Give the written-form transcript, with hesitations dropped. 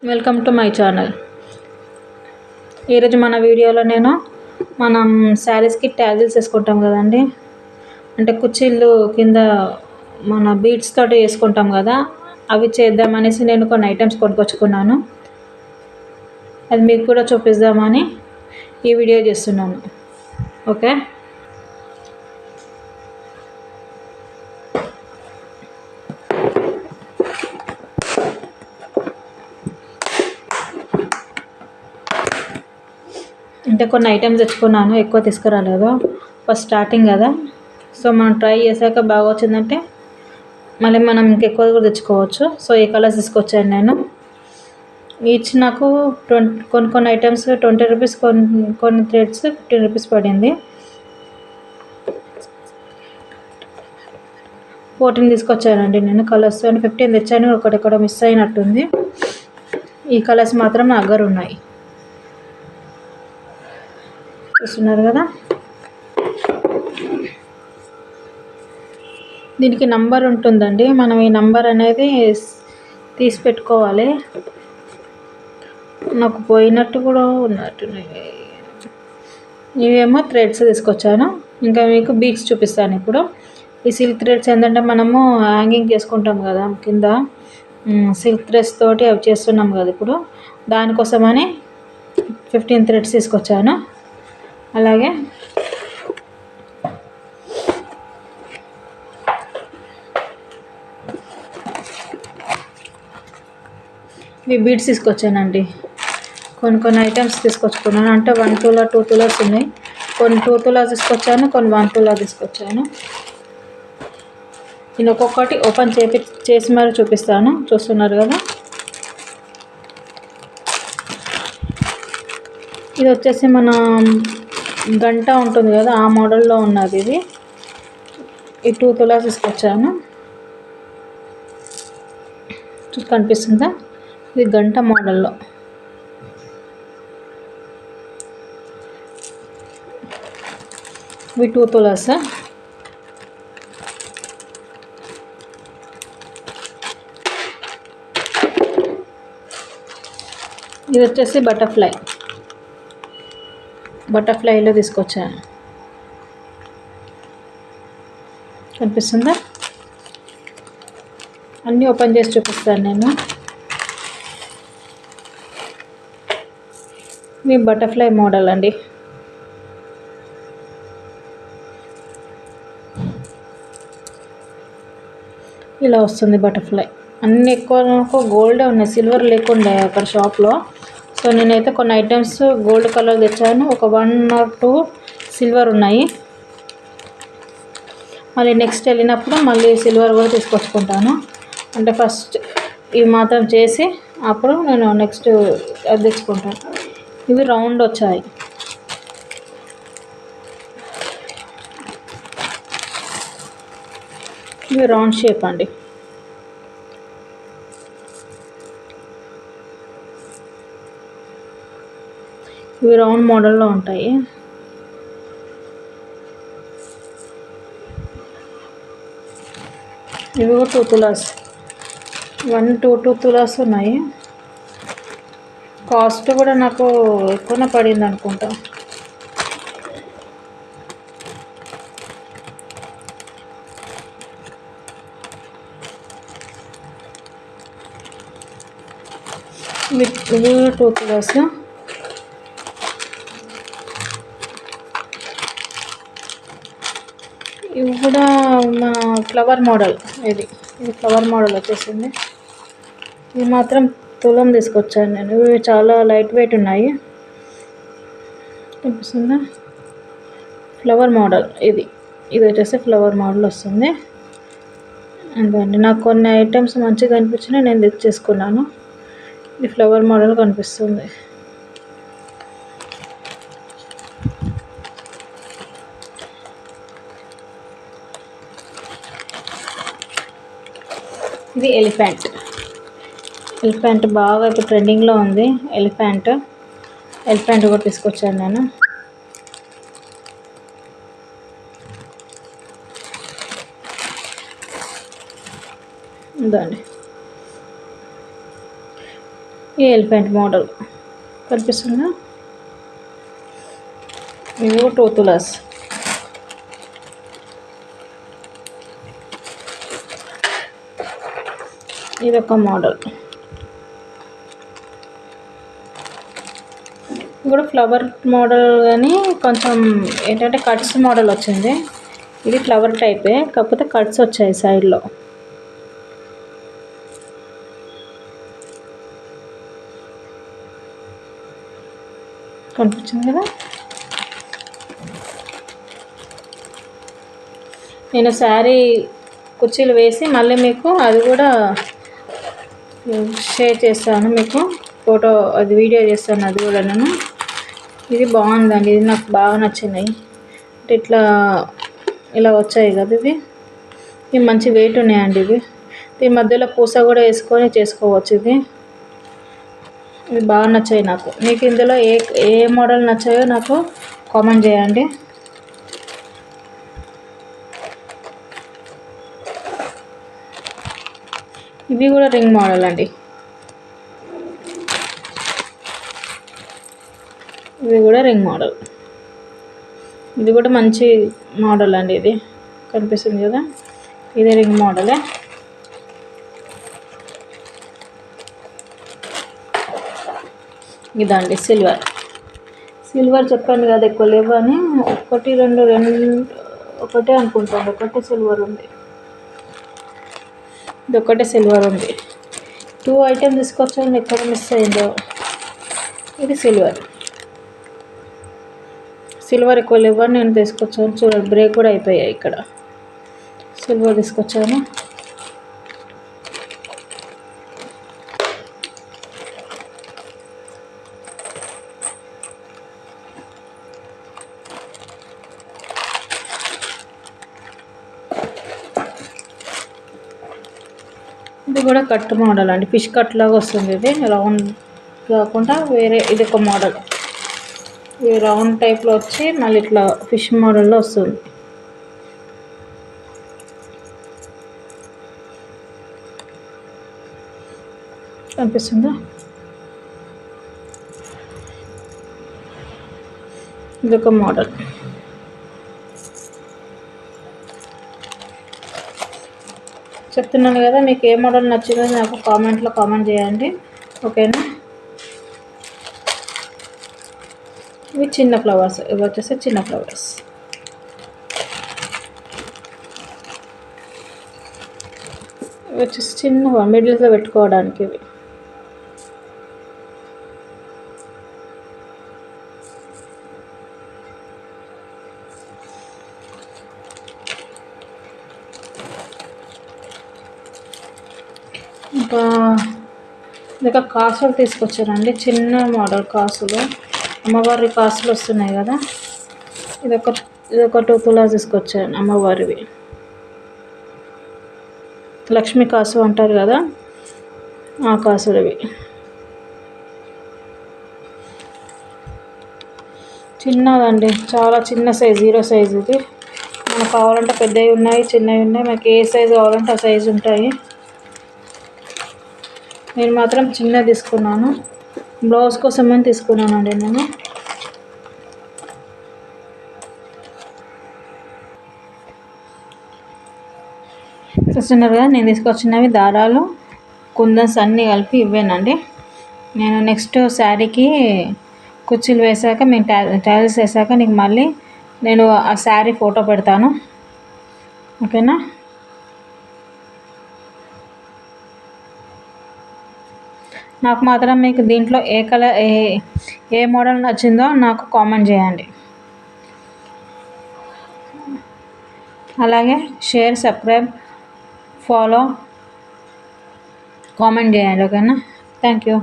Welcome to my channel. ఈరోజు మన వీడియోలో మనం శారీస్కి ట్యాజిల్స్ వేసుకుంటాం కదండి, అంటే కుర్చీలు కింద మన బీడ్స్ తోటి వేసుకుంటాం కదా, అవి చేద్దామనేసి నేను కొన్ని ఐటమ్స్ కొనుక్కొచ్చుకున్నాను. అది మీకు కూడా చూపిద్దామని ఈ వీడియో చేస్తున్నాను. ఓకే, అంటే కొన్ని ఐటమ్స్ తెచ్చుకున్నాను, ఎక్కువ తీసుకురాలేదు. ఫస్ట్ స్టార్టింగ్ కదా, సో మనం ట్రై చేశాక బాగా వచ్చిందంటే మళ్ళీ మనం ఇంకెక్కువ కూడా తెచ్చుకోవచ్చు. సో ఈ కలర్స్ తీసుకొచ్చాను నేను. ఈచ్ నాకు కొన్ని ఐటమ్స్ 20 రూపీస్, కొన్ని థ్రెడ్స్ 15 రూపీస్ పడింది. 14 తీసుకొచ్చానండి నేను కలర్స్. 15 తెచ్చాను, ఒకటి మిస్ అయినట్టుంది. ఈ కలర్స్ మాత్రం నా దగ్గర ఉన్నాయి, చూస్తున్నారు కదా. దీనికి నంబర్ ఉంటుందండి, మనం ఈ నంబర్ అనేది తీసి పెట్టుకోవాలి. నాకు పోయినట్టు కూడా ఉన్నట్టున్నాయి. ఇవేమో థ్రెడ్స్ తీసుకొచ్చాను. ఇంకా మీకు బీడ్స్ చూపిస్తాను ఇప్పుడు. ఈ సిల్క్ థ్రెడ్స్ ఏంటంటే మనము హ్యాంగింగ్ చేసుకుంటాం కదా కింద, సిల్క్ థ్రెడ్స్ తోటి అవి చేస్తున్నాం కదా ఇప్పుడు, దానికోసమని 15 థ్రెడ్స్ తీసుకొచ్చాను. అలాగే ఇవి బీడ్స్ తీసుకొచ్చానండి. కొన్ని ఐటమ్స్ తీసుకొచ్చుకున్నాను, అంటే 1 తులా 2 తులాస్ ఉన్నాయి. కొన్ని 2 తులాస్ తీసుకొచ్చాను, కొన్ని 1 తులా తీసుకొచ్చాను. నేను ఒక్కొక్కటి ఓపెన్ చేసి మరి చూపిస్తాను, చూస్తున్నారు కదా. ఇది వచ్చేసి మన గంట ఉంటుంది కదా, ఆ మోడల్లో ఉన్నది ఇది. ఈ 2 తులాస్ తీసుకొచ్చాను, కనిపిస్తుందా. ఇది గంట మోడల్లో. ఇవి 2 తులాస్. ఇది వచ్చేసి బటర్ఫ్లైలో తీసుకొచ్చాను, కనిపిస్తుందా. అన్నీ ఓపెన్ చేసి చూపిస్తాను నేను. ఇవి బటర్ఫ్లై మోడల్ అండి. ఇలా వస్తుంది బటర్ఫ్లై. అన్నీ ఎక్కువ గోల్డే ఉన్నాయి, సిల్వర్ లేకుండా అక్కడ షాప్లో. సో నేనైతే కొన్ని ఐటమ్స్ గోల్డ్ కలర్ తెచ్చాను, ఒక 1 or 2 సిల్వర్ ఉన్నాయి. మళ్ళీ నెక్స్ట్ వెళ్ళినప్పుడు మళ్ళీ సిల్వర్ కూడా తీసుకొచ్చుకుంటాను. అంటే ఫస్ట్ ఇవి మాత్రం చేసి అప్పుడు నేను నెక్స్ట్ అది తెచ్చుకుంటాను. ఇవి రౌండ్ వచ్చాయి. ఇవి రౌండ్ షేప్ అండి. ఇవి రౌండ్ మోడల్లో ఉంటాయి. ఇవి కూడా 2 తులాస్, 2 తులాస్ ఉన్నాయి. కాస్ట్ కూడా నాకు ఎక్కువనే పడింది అనుకుంటా. ఇవి 2 తులాస్. ఇవి కూడా మా ఫ్లవర్ మోడల్. ఇది ఫ్లవర్ మోడల్ వచ్చేసింది. ఇవి మాత్రం తులం తీసుకొచ్చాను నేను. ఇవి చాలా లైట్ వెయిట్ ఉన్నాయి, కనిపిస్తుందా. ఫ్లవర్ మోడల్ ఇది వచ్చేసి ఫ్లవర్ మోడల్ వస్తుంది. అండి నాకు కొన్ని ఐటమ్స్ మంచిగా అనిపించినాయి, నేను తెచ్చేసుకున్నాను. ఇది ఫ్లవర్ మోడల్ కనిపిస్తుంది. ఇది ఎలిఫెంట్ బాగా ఇప్పుడు ట్రెండింగ్లో ఉంది. ఎలిఫెంట్ కూడా తీసుకొచ్చాను నేను. ఇదండి ఈ ఎలిఫెంట్ మోడల్ కనిపిస్తుందా, ఇవి 2 తులాస్. ఇదొక మోడల్, కూడా ఫ్లవర్ మోడల్ కానీ కొంచెం ఏంటంటే కట్స్ మోడల్ వచ్చింది. ఇది ఫ్లవర్ టైపే, కాకపోతే కట్స్ వచ్చాయి సైడ్లో. కనిపించింది కదా. నేను శారీ కుర్చీలు వేసి మళ్ళీ మీకు అది కూడా షేర్ చేస్తాను, మీకు ఫోటో అది వీడియో చేస్తాను అది కూడా నేను. ఇది బాగుందండి, ఇది నాకు బాగా నచ్చినాయి. అంటే ఇట్లా ఇలా వచ్చాయి కదా, ఇవి మంచి వెయిట్ ఉన్నాయండి. ఈ మధ్యలో పూస కూడా వేసుకొని చేసుకోవచ్చు. ఇవి బాగా నచ్చాయి నాకు. మీకు ఇందులో ఏ మోడల్ నచ్చాయో నాకు కామెంట్ చేయండి. ఇవి కూడా రింగ్ మోడల్ అండి, ఇవి కూడా రింగ్ మోడల్. ఇది కూడా మంచి మోడల్ అండి, ఇది కనిపిస్తుంది కదా, ఇది రింగ్ మోడలే. ఇదండి సిల్వర్ చెప్పాను కదా ఎక్కువ లేవు అని, ఒకటే అనుకుంటాను, ఒకటే సిల్వర్ ఉంది. ఇది ఒకటే సిల్వర్ ఉంది. 2 ఐటెం తీసుకొచ్చాను, ఎక్కడ మిస్ అయిందో. ఇది సిల్వర్ ఎక్కువ లేవని నేను తీసుకొచ్చాను. చూడండి, బ్రేక్ కూడా అయిపోయాయి ఇక్కడ. సిల్వర్ తీసుకొచ్చాను. ఇది కూడా కట్ మోడల్ అండి, ఫిష్ కట్ లాగా వస్తుంది. ఇది రౌండ్ కాకుండా వేరే, ఇది ఒక మోడల్. ఇది రౌండ్ టైప్లో వచ్చి మళ్ళీ ఇట్లా ఫిష్ మోడల్లో వస్తుంది. కనిపిస్తుందా. ఇదొక మోడల్. చెప్తున్నాను కదా, మీకు ఏ మోడల్ నచ్చిందో నాకు కామెంట్లో కామెంట్ చేయండి, ఓకేనా. ఇవి చిన్న ఫ్లవర్స్, ఇవి వచ్చేసి చిన్న ఫ్లవర్స్. ఇవి వచ్చేసి చిన్న మిడిల్తో పెట్టుకోవడానికి. ఇవి ఇంకా కాసులు తీసుకొచ్చానండి, చిన్న మోడల్ కాసులు, అమ్మవారి కాసులు వస్తున్నాయి కదా. ఇదొక 2 తులాస్ తీసుకొచ్చాను, అమ్మవారివి. లక్ష్మీ కాసు అంటారు కదా, ఆ కాసులు ఇవి. చిన్నదండి, చాలా చిన్న సైజు, 0 సైజు. ఇది మనకు కావాలంటే పెద్దవి ఉన్నాయి, చిన్నవి ఉన్నాయి. మనకి ఏ సైజు కావాలంటే ఆ సైజు ఉంటాయి. నేను మాత్రం చిన్న తీసుకున్నాను, బ్లౌజ్ కోసమని తీసుకున్నానండి నేను. చూస్తున్నారు కదా, నేను తీసుకొచ్చినవి దారాలు, కుందన్స్ అన్నీ కలిపి ఇవ్వేనండి. నేను నెక్స్ట్ శారీకి కుర్చీలు వేసాక, మేము టైల్స్ వేసాక నీకు మళ్ళీ నేను ఆ శారీ ఫోటో పెడతాను, ఓకేనా. నాకు మాత్రం మీకు దీంట్లో ఏ కలర్ ఏ మోడల్ నచ్చిందో నాకు కామెంట్ చేయండి. అలాగే షేర్, సబ్స్క్రైబ్, ఫాలో, కామెంట్ చేయండి, ఓకేనా. Thank you.